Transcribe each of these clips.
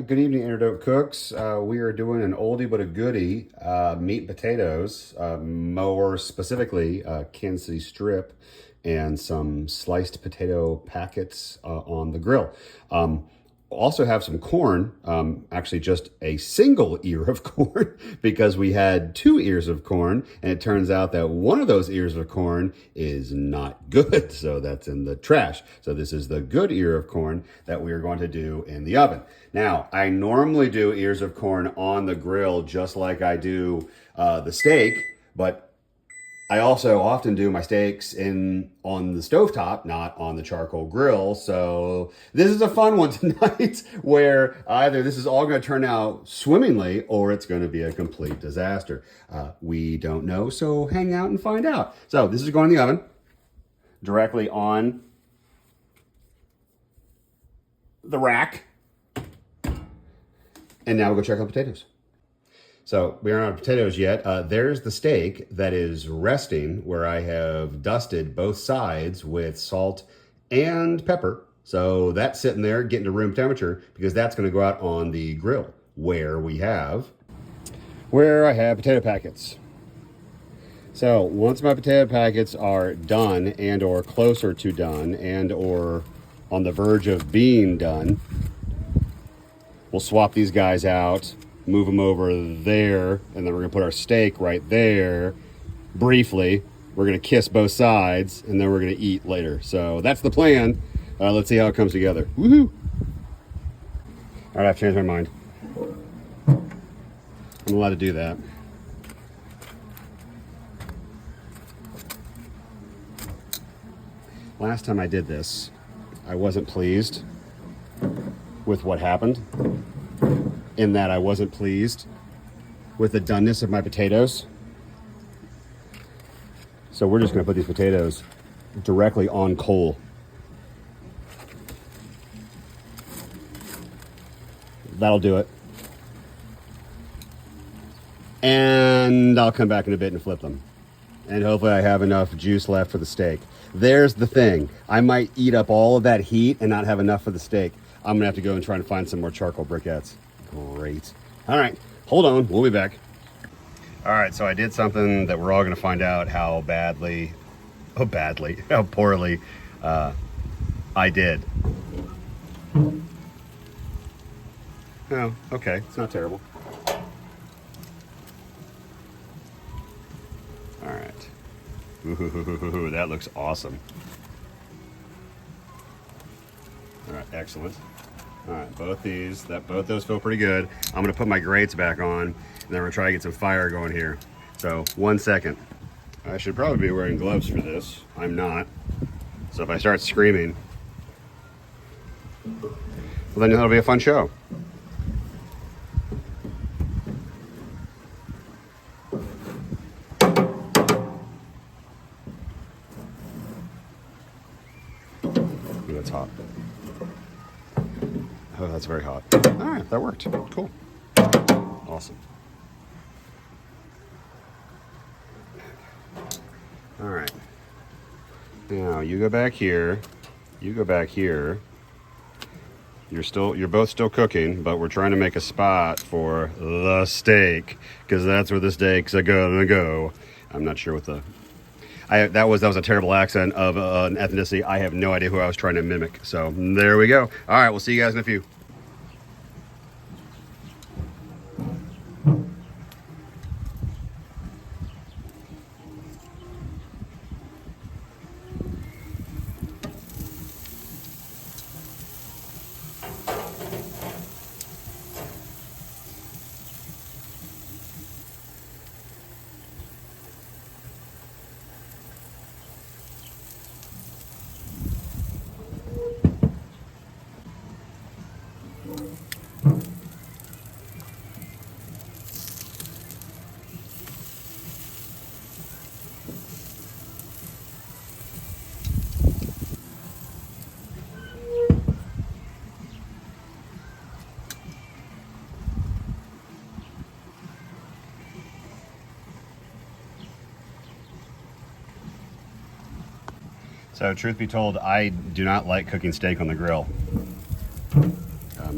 Good evening, Doak cooks. We are doing an oldie but a goodie, meat and potatoes, more specifically Kansas City strip and some sliced potato packets on the grill. Also have some corn, actually just a single ear of corn because we had 2 ears of corn, and it turns out that one of those ears of corn is not good, so that's in the trash. So this is the good ear of corn that we are going to do in the oven. Now, I normally do ears of corn on the grill just like I do the steak, but I also often do my steaks on the stovetop, not on the charcoal grill. So this is a fun one tonight where either this is all going to turn out swimmingly or it's going to be a complete disaster. We don't know, so hang out and find out. So this is going in the oven directly on the rack. And now we'll go check on potatoes. So we aren't out of potatoes yet. There's the steak that is resting where I have dusted both sides with salt and pepper. So that's sitting there getting to room temperature because that's going to go out on the grill where I have potato packets. So once my potato packets are done and or closer to done and or on the verge of being done, we'll swap these guys out, move them over there, and then we're gonna put our steak right there. Briefly, we're gonna kiss both sides, and then we're gonna eat later. So that's the plan. Let's see how it comes together. Woohoo! All right, I've changed my mind. I'm allowed to do that. Last time I did this, I wasn't pleased with what happened, in that I wasn't pleased with the doneness of my potatoes. So we're just gonna put these potatoes directly on coal. That'll do it. And I'll come back in a bit and flip them. And hopefully I have enough juice left for the steak. There's the thing. I might eat up all of that heat and not have enough for the steak. I'm gonna have to go and try and find some more charcoal briquettes. Great. All right, hold on, we'll be back. All right, so I did something that we're all gonna find out how poorly I did. Oh, okay, it's not terrible. All right. Ooh, that looks awesome. All right, excellent. All right, both those feel pretty good. I'm gonna put my grates back on, and then we're gonna try to get some fire going here. So 1 second. I should probably be wearing gloves for this. I'm not. So if I start screaming, well, then it'll be a fun show. Ooh, that's hot. Oh, that's very hot. All right, that worked. Cool. Awesome. All right. Now you go back here. You go back here. You're both still cooking, but we're trying to make a spot for the steak because that's where the steaks are gonna go. I'm not sure what that was a terrible accent of an ethnicity. I have no idea who I was trying to mimic. So there we go. All right, we'll see you guys in a few. So truth be told, I do not like cooking steak on the grill.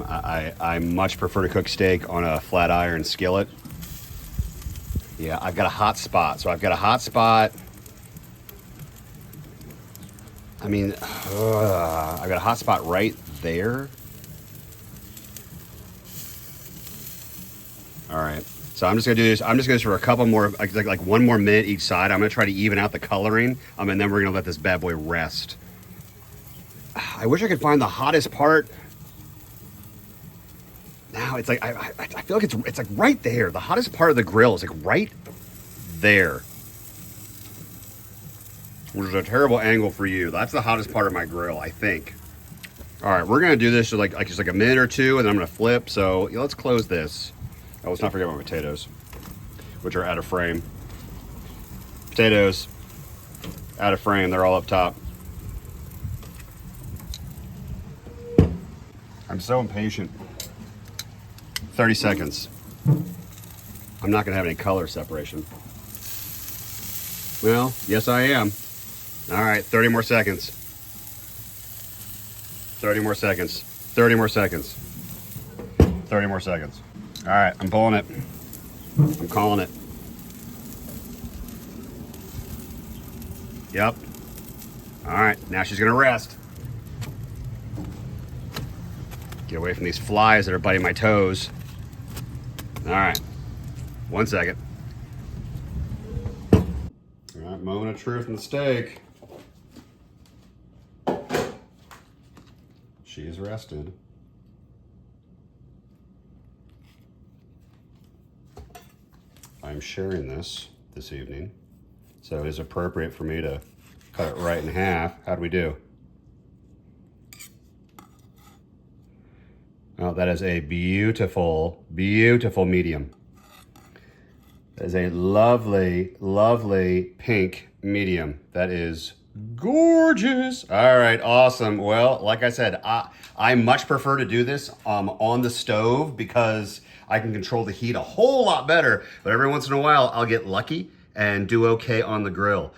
I much prefer to cook steak on a flat iron skillet. Yeah, I've got a hot spot. So I've got a hot spot. I mean, I've got a hot spot right there. All right. So I'm just gonna do this. I'm just gonna do this for a couple more, like 1 more minute each side. I'm gonna try to even out the coloring, and then we're gonna let this bad boy rest. I wish I could find the hottest part. Now it's like I feel like it's like right there. The hottest part of the grill is like right there, which is a terrible angle for you. That's the hottest part of my grill, I think. All right, we're gonna do this for like just like a minute or two, and then I'm gonna flip. So let's close this. Oh, let's not forget my potatoes, which are out of frame. Potatoes, out of frame, they're all up top. I'm so impatient. 30 seconds. I'm not gonna have any color separation. Well, yes I am. All right, 30 more seconds. 30 more seconds. 30 more seconds. 30 more seconds. All right, I'm pulling it. I'm calling it. Yep. All right, now she's gonna rest. Get away from these flies that are biting my toes. All right, 1 second. All right, moment of truth in the steak. She is rested. I'm sharing this evening, so it is appropriate for me to cut it right in half. How'd we do? Oh, that is a beautiful, beautiful medium. That is a lovely, lovely pink medium. That is gorgeous. All right, awesome. Well, like I said, I much prefer to do this on the stove because I can control the heat a whole lot better. But every once in a while, I'll get lucky and do okay on the grill.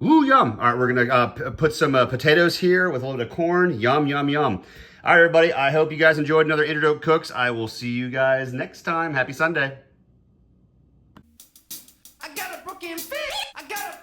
Ooh, yum. All right, we're gonna put some potatoes here with a little bit of corn. Yum, yum, yum. All right, everybody, I hope you guys enjoyed another Doak Cooks. I will see you guys next time. Happy Sunday. I got a broken fish. I got a